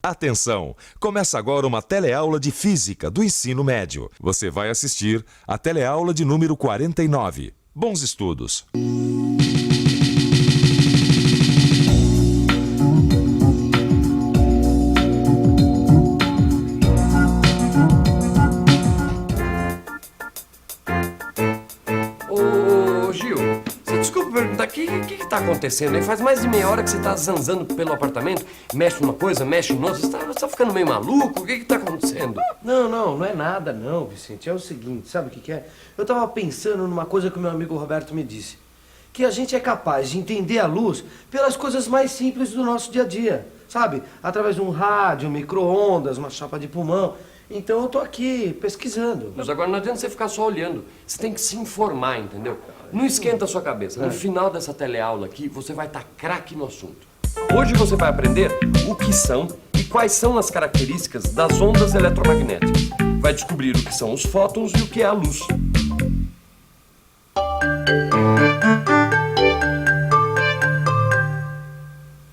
Atenção! Começa agora uma teleaula de Física do ensino médio. Você vai assistir a teleaula de número 49. Bons estudos! Ô, Gil, você desculpa perguntar, o que tá acontecendo aí? Faz mais de meia hora que você tá zanzando pelo apartamento, mexe numa coisa, mexe em outra, você tá ficando meio maluco? O que tá acontecendo? Não é nada não, Vicente. É o seguinte, sabe o que é? Eu tava pensando numa coisa que o meu amigo Roberto me disse. Que a gente é capaz de entender a luz pelas coisas mais simples do nosso dia a dia, sabe? Através de um rádio, um micro-ondas, uma chapa de pulmão. Então eu tô aqui pesquisando. Mas agora não adianta você ficar só olhando, você tem que se informar, entendeu? Não esquenta a sua cabeça. No final dessa teleaula aqui, você vai estar craque no assunto. Hoje você vai aprender o que são e quais são as características das ondas eletromagnéticas. Vai descobrir o que são os fótons e o que é a luz.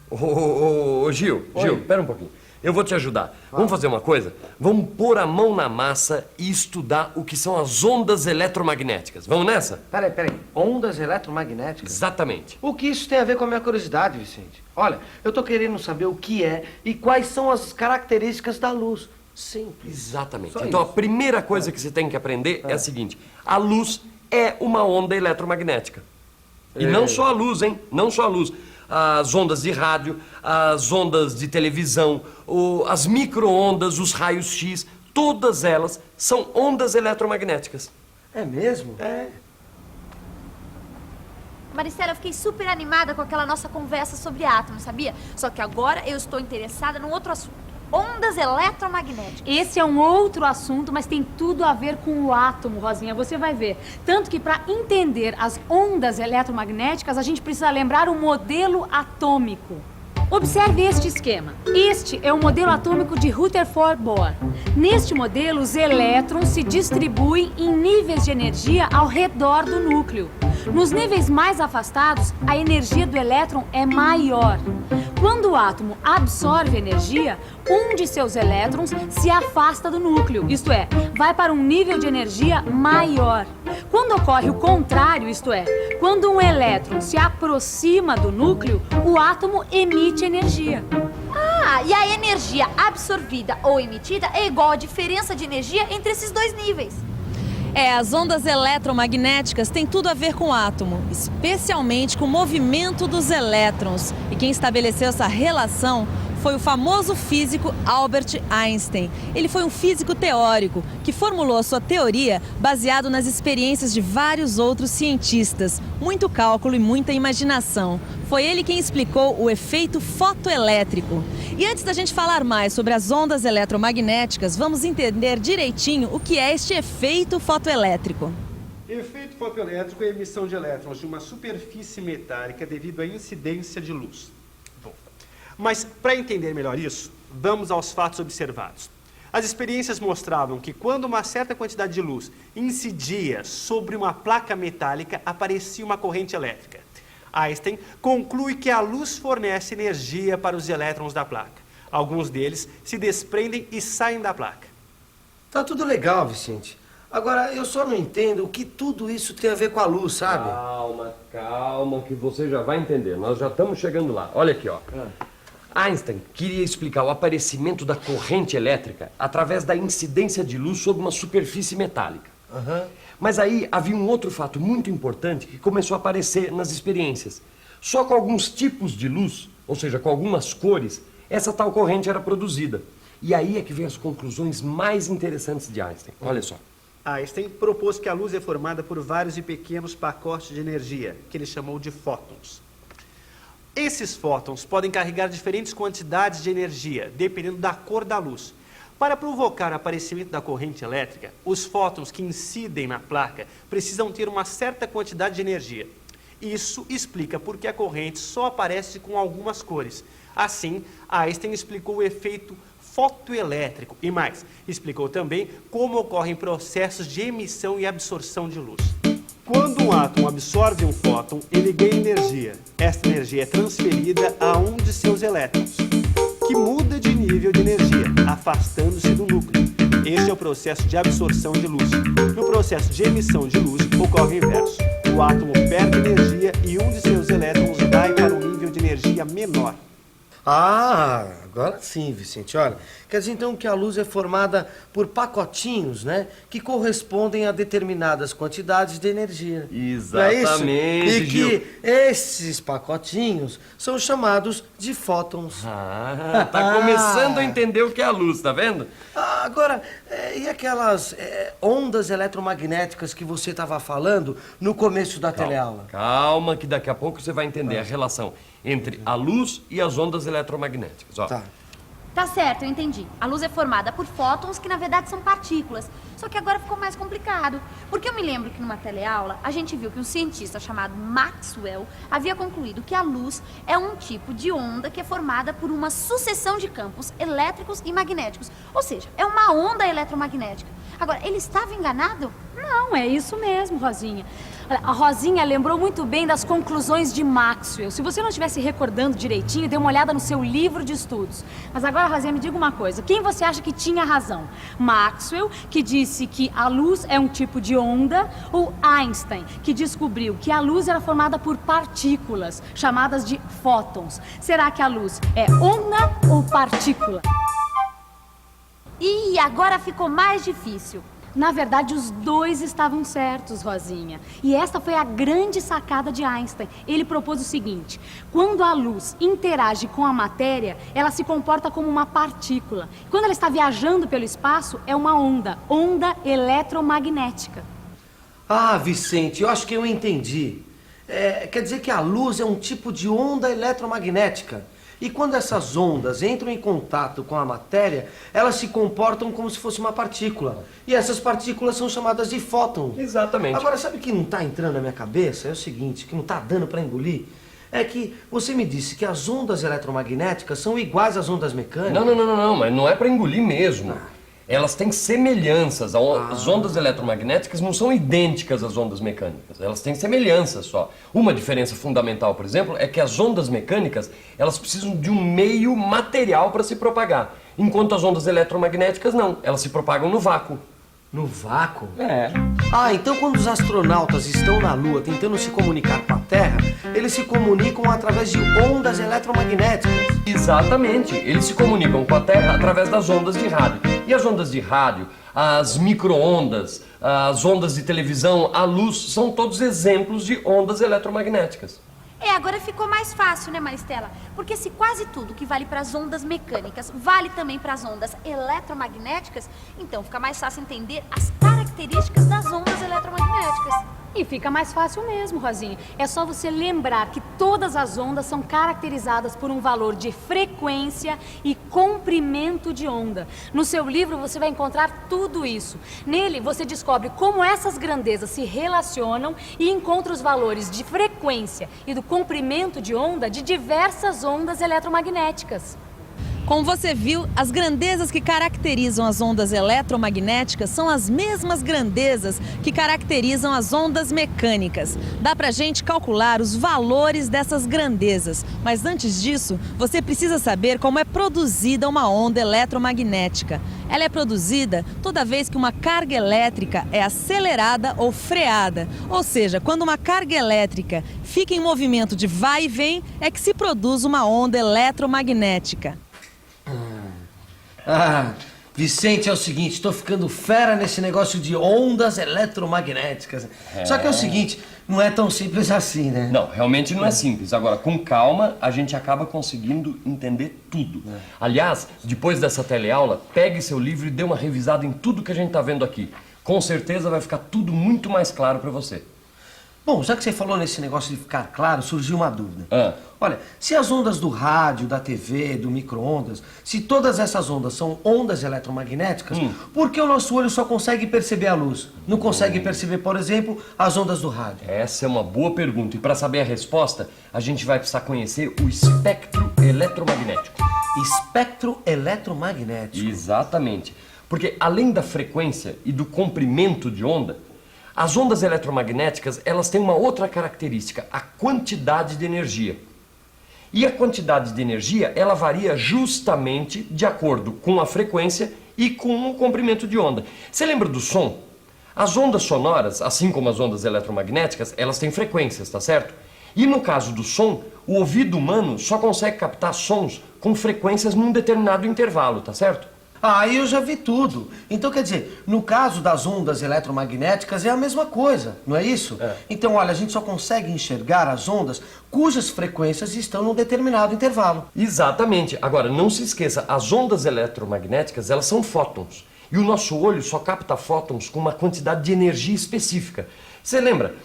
Ô, Gil, pera um pouquinho. Eu vou te ajudar. Vamos fazer uma coisa? Vamos pôr a mão na massa e estudar o que são as ondas eletromagnéticas. Vamos nessa? Peraí. Ondas eletromagnéticas? Exatamente. O que isso tem a ver com a minha curiosidade, Vicente? Olha, eu tô querendo saber o que é e quais são as características da luz. Simples. Exatamente. Só Então isso. a primeira coisa que você tem que aprender é a seguinte. A luz é uma onda eletromagnética. E não só a luz, hein? Não só a luz. As ondas de rádio, as ondas de televisão, as micro-ondas, os raios X, todas elas são ondas eletromagnéticas. É mesmo? É. Maricela, eu fiquei super animada com aquela nossa conversa sobre átomos, sabia? Só que agora eu estou interessada num outro assunto. Ondas eletromagnéticas. Esse é um outro assunto, mas tem tudo a ver com o átomo, Rosinha. Você vai ver. Tanto que para entender as ondas eletromagnéticas, a gente precisa lembrar o modelo atômico. Observe este esquema. Este é o modelo atômico de Rutherford Bohr. Neste modelo, os elétrons se distribuem em níveis de energia ao redor do núcleo. Nos níveis mais afastados, a energia do elétron é maior. Quando o átomo absorve energia, um de seus elétrons se afasta do núcleo, isto é, vai para um nível de energia maior. Quando ocorre o contrário, isto é, quando um elétron se aproxima do núcleo, o átomo emite energia. Ah, e a energia absorvida ou emitida é igual à diferença de energia entre esses dois níveis. As ondas eletromagnéticas têm tudo a ver com o átomo, especialmente com o movimento dos elétrons. E quem estabeleceu essa relação foi o famoso físico Albert Einstein. Ele foi um físico teórico que formulou a sua teoria baseado nas experiências de vários outros cientistas. Muito cálculo e muita imaginação. Foi ele quem explicou o efeito fotoelétrico. E antes da gente falar mais sobre as ondas eletromagnéticas, vamos entender direitinho o que é este efeito fotoelétrico. Efeito fotoelétrico é a emissão de elétrons de uma superfície metálica devido à incidência de luz. Mas, para entender melhor isso, vamos aos fatos observados. As experiências mostravam que quando uma certa quantidade de luz incidia sobre uma placa metálica, aparecia uma corrente elétrica. Einstein conclui que a luz fornece energia para os elétrons da placa. Alguns deles se desprendem e saem da placa. Tá tudo legal, Vicente. Agora, eu só não entendo o que tudo isso tem a ver com a luz, sabe? Calma, que você já vai entender. Nós já estamos chegando lá. Olha aqui, ó. Einstein queria explicar o aparecimento da corrente elétrica através da incidência de luz sobre uma superfície metálica. Mas aí havia um outro fato muito importante que começou a aparecer nas experiências. Só com alguns tipos de luz, ou seja, com algumas cores, essa tal corrente era produzida. E aí é que vem as conclusões mais interessantes de Einstein. Olha só. Einstein propôs que a luz é formada por vários e pequenos pacotes de energia, que ele chamou de fótons. Esses fótons podem carregar diferentes quantidades de energia, dependendo da cor da luz. Para provocar o aparecimento da corrente elétrica, os fótons que incidem na placa precisam ter uma certa quantidade de energia. Isso explica por que a corrente só aparece com algumas cores. Assim, Einstein explicou o efeito fotoelétrico e mais, explicou também como ocorrem processos de emissão e absorção de luz. Quando um átomo absorve um fóton, ele ganha energia. Esta energia é transferida a um de seus elétrons, que muda de nível de energia, afastando-se do núcleo. Este é o processo de absorção de luz. No processo de emissão de luz, ocorre o inverso. O átomo perde energia e um de seus elétrons vai para um nível de energia menor. Ah, agora sim, Vicente. Olha, quer dizer então que a luz é formada por pacotinhos, né? Que correspondem a determinadas quantidades de energia. Exatamente, Não é isso? E Gil. que esses pacotinhos são chamados de fótons. Ah, tá começando a entender o que é a luz, tá vendo? Ah, agora, e aquelas ondas eletromagnéticas que você estava falando no começo da teleaula? Calma, que daqui a pouco você vai entender a relação entre a luz e as ondas eletromagnéticas. Ó. Tá. Tá certo, eu entendi. A luz é formada por fótons que na verdade são partículas. Só que agora ficou mais complicado. Porque eu me lembro que numa teleaula a gente viu que um cientista chamado Maxwell havia concluído que a luz é um tipo de onda que é formada por uma sucessão de campos elétricos e magnéticos. Ou seja, é uma onda eletromagnética. Agora, ele estava enganado? Não, é isso mesmo, Rosinha. Olha, a Rosinha lembrou muito bem das conclusões de Maxwell. Se você não estivesse recordando direitinho, dê uma olhada no seu livro de estudos. Mas agora, Rosinha, me diga uma coisa. Quem você acha que tinha razão? Maxwell, que disse que a luz é um tipo de onda, ou Einstein, que descobriu que a luz era formada por partículas, chamadas de fótons? Será que a luz é onda ou partícula? Ih, agora ficou mais difícil. Na verdade, os dois estavam certos, Rosinha. E esta foi a grande sacada de Einstein. Ele propôs o seguinte: quando a luz interage com a matéria, ela se comporta como uma partícula. Quando ela está viajando pelo espaço, é uma onda eletromagnética. Ah, Vicente, eu acho que eu entendi. Quer dizer que a luz é um tipo de onda eletromagnética. E quando essas ondas entram em contato com a matéria, elas se comportam como se fosse uma partícula. E essas partículas são chamadas de fótons. Exatamente. Agora, sabe o que não está entrando na minha cabeça? É o seguinte, que não está dando para engolir. É que você me disse que as ondas eletromagnéticas são iguais às ondas mecânicas. Não, mas não é para engolir mesmo. Elas têm semelhanças. As ondas eletromagnéticas não são idênticas às ondas mecânicas. Elas têm semelhanças só. Uma diferença fundamental, por exemplo, é que as ondas mecânicas, elas precisam de um meio material para se propagar. Enquanto as ondas eletromagnéticas não. Elas se propagam no vácuo. No vácuo? É. Ah, então quando os astronautas estão na Lua tentando se comunicar com a Terra, eles se comunicam através de ondas eletromagnéticas. Exatamente. Eles se comunicam com a Terra através das ondas de rádio. E as ondas de rádio, as micro-ondas, as ondas de televisão, a luz, são todos exemplos de ondas eletromagnéticas. Agora ficou mais fácil, né, Maristela? Porque se quase tudo que vale para as ondas mecânicas vale também para as ondas eletromagnéticas, então fica mais fácil entender as características das ondas eletromagnéticas. E fica mais fácil mesmo, Rosinha. É só você lembrar que todas as ondas são caracterizadas por um valor de frequência e comprimento de onda. No seu livro você vai encontrar tudo isso. Nele você descobre como essas grandezas se relacionam e encontra os valores de frequência e do comprimento de onda de diversas ondas eletromagnéticas. Como você viu, as grandezas que caracterizam as ondas eletromagnéticas são as mesmas grandezas que caracterizam as ondas mecânicas. Dá pra gente calcular os valores dessas grandezas, mas antes disso, você precisa saber como é produzida uma onda eletromagnética. Ela é produzida toda vez que uma carga elétrica é acelerada ou freada. Ou seja, quando uma carga elétrica fica em movimento de vai e vem, é que se produz uma onda eletromagnética. Vicente, é o seguinte, estou ficando fera nesse negócio de ondas eletromagnéticas. Só que é o seguinte, não é tão simples assim, né? Não, realmente não é simples. Agora, com calma, a gente acaba conseguindo entender tudo. Aliás, depois dessa teleaula, pegue seu livro e dê uma revisada em tudo que a gente está vendo aqui. Com certeza vai ficar tudo muito mais claro para você. Bom, já que você falou nesse negócio de ficar claro, surgiu uma dúvida. Olha, se as ondas do rádio, da TV, do micro-ondas, se todas essas ondas são ondas eletromagnéticas, por que o nosso olho só consegue perceber a luz? Não consegue perceber, por exemplo, as ondas do rádio? Essa é uma boa pergunta. E para saber a resposta, a gente vai precisar conhecer o espectro eletromagnético. Espectro eletromagnético. Exatamente. Porque além da frequência e do comprimento de onda, as ondas eletromagnéticas, elas têm uma outra característica, a quantidade de energia. E a quantidade de energia, ela varia justamente de acordo com a frequência e com o comprimento de onda. Você lembra do som? As ondas sonoras, assim como as ondas eletromagnéticas, elas têm frequências, tá certo? E no caso do som, o ouvido humano só consegue captar sons com frequências num determinado intervalo, tá certo? Ah, eu já vi tudo. Então, quer dizer, no caso das ondas eletromagnéticas é a mesma coisa, não é isso? É. Então, olha, a gente só consegue enxergar as ondas cujas frequências estão num determinado intervalo. Exatamente. Agora, não se esqueça, as ondas eletromagnéticas, elas são fótons. E o nosso olho só capta fótons com uma quantidade de energia específica. Você lembra?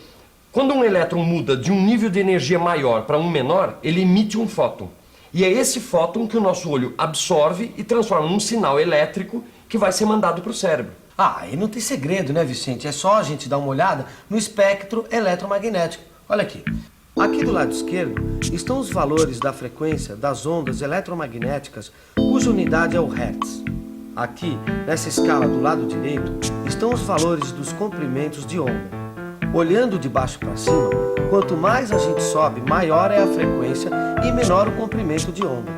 Quando um elétron muda de um nível de energia maior para um menor, ele emite um fóton. E é esse fóton que o nosso olho absorve e transforma num sinal elétrico que vai ser mandado para o cérebro. Ah, e não tem segredo, né, Vicente? É só a gente dar uma olhada no espectro eletromagnético. Olha aqui. Aqui do lado esquerdo estão os valores da frequência das ondas eletromagnéticas cuja unidade é o Hertz. Aqui, nessa escala do lado direito, estão os valores dos comprimentos de onda. Olhando de baixo para cima, quanto mais a gente sobe, maior é a frequência e menor o comprimento de onda.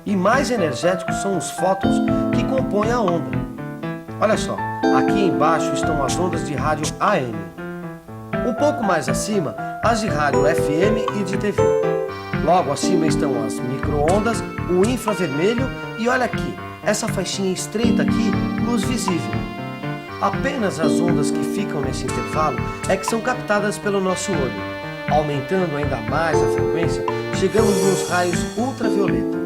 E mais energéticos são os fótons que compõem a onda. Olha só, aqui embaixo estão as ondas de rádio AM. Um pouco mais acima, as de rádio FM e de TV. Logo acima estão as micro-ondas, o infravermelho e olha aqui, essa faixinha estreita aqui, luz visível. Apenas as ondas que ficam nesse intervalo é que são captadas pelo nosso olho. Aumentando ainda mais a frequência, chegamos nos raios ultravioleta.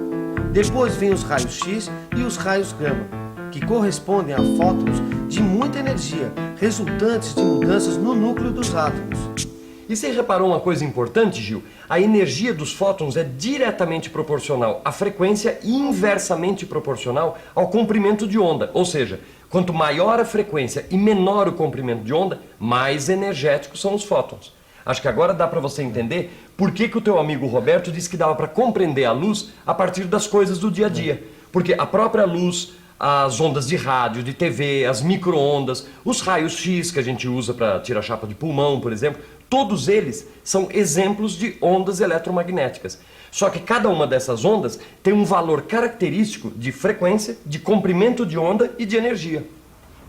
Depois vem os raios X e os raios gama, que correspondem a fótons de muita energia, resultantes de mudanças no núcleo dos átomos. E você reparou uma coisa importante, Gil? A energia dos fótons é diretamente proporcional à frequência e inversamente proporcional ao comprimento de onda. Ou seja, quanto maior a frequência e menor o comprimento de onda, mais energéticos são os fótons. Acho que agora dá para você entender por que o teu amigo Roberto disse que dava para compreender a luz a partir das coisas do dia a dia. Porque a própria luz, as ondas de rádio, de TV, as micro-ondas, os raios X que a gente usa para tirar chapa de pulmão, por exemplo, todos eles são exemplos de ondas eletromagnéticas. Só que cada uma dessas ondas tem um valor característico de frequência, de comprimento de onda e de energia.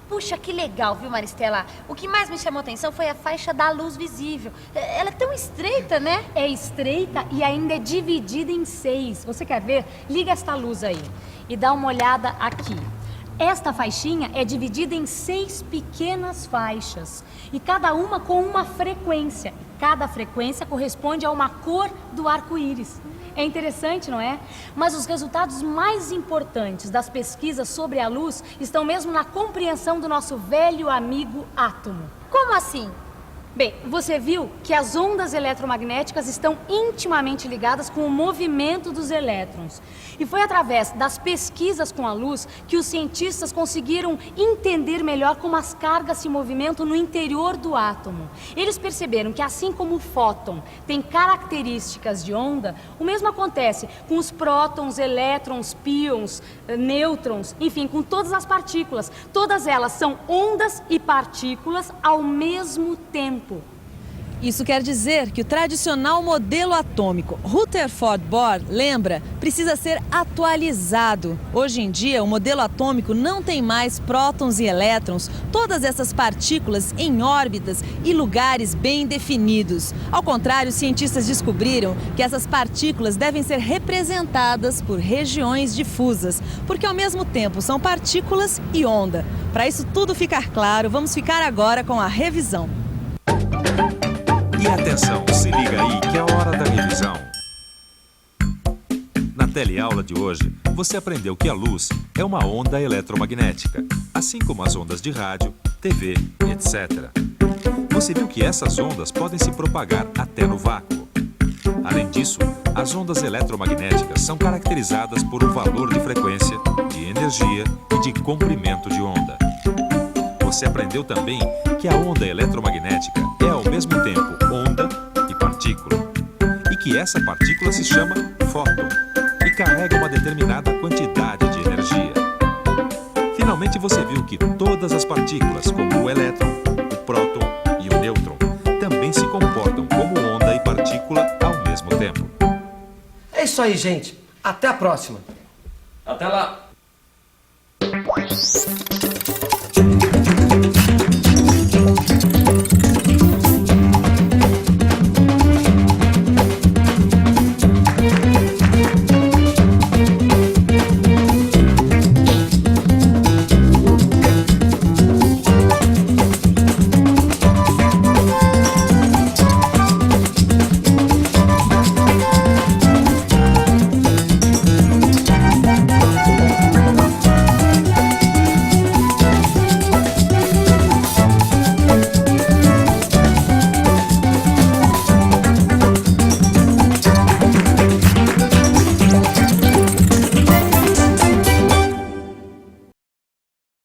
Puxa, que legal, viu, Maristela? O que mais me chamou a atenção foi a faixa da luz visível. Ela é tão estreita, né? É estreita e ainda é dividida em 6. Você quer ver? Liga esta luz aí e dá uma olhada aqui. Esta faixinha é dividida em 6 pequenas faixas e cada uma com uma frequência. Cada frequência corresponde a uma cor do arco-íris. É interessante, não é? Mas os resultados mais importantes das pesquisas sobre a luz estão mesmo na compreensão do nosso velho amigo átomo. Como assim? Bem, você viu que as ondas eletromagnéticas estão intimamente ligadas com o movimento dos elétrons. E foi através das pesquisas com a luz que os cientistas conseguiram entender melhor como as cargas se movimentam no interior do átomo. Eles perceberam que assim como o fóton tem características de onda, o mesmo acontece com os prótons, elétrons, pions, nêutrons, enfim, com todas as partículas. Todas elas são ondas e partículas ao mesmo tempo. Isso quer dizer que o tradicional modelo atômico Rutherford-Bohr, lembra, precisa ser atualizado. Hoje em dia, o modelo atômico não tem mais prótons e elétrons, todas essas partículas em órbitas e lugares bem definidos. Ao contrário, os cientistas descobriram que essas partículas devem ser representadas por regiões difusas, porque ao mesmo tempo são partículas e onda. Para isso tudo ficar claro, vamos ficar agora com a revisão. E atenção, se liga aí que é a hora da revisão. Na teleaula de hoje, você aprendeu que a luz é uma onda eletromagnética, assim como as ondas de rádio, TV, etc. Você viu que essas ondas podem se propagar até no vácuo. Além disso, as ondas eletromagnéticas são caracterizadas por um valor de frequência, de energia e de comprimento de onda. Você aprendeu também que a onda eletromagnética é ao mesmo tempo onda e partícula, e que essa partícula se chama fóton e carrega uma determinada quantidade de energia. Finalmente você viu que todas as partículas, como o elétron, o próton e o nêutron, também se comportam como onda e partícula ao mesmo tempo. É isso isso aí, gente. Até a próxima. Até lá.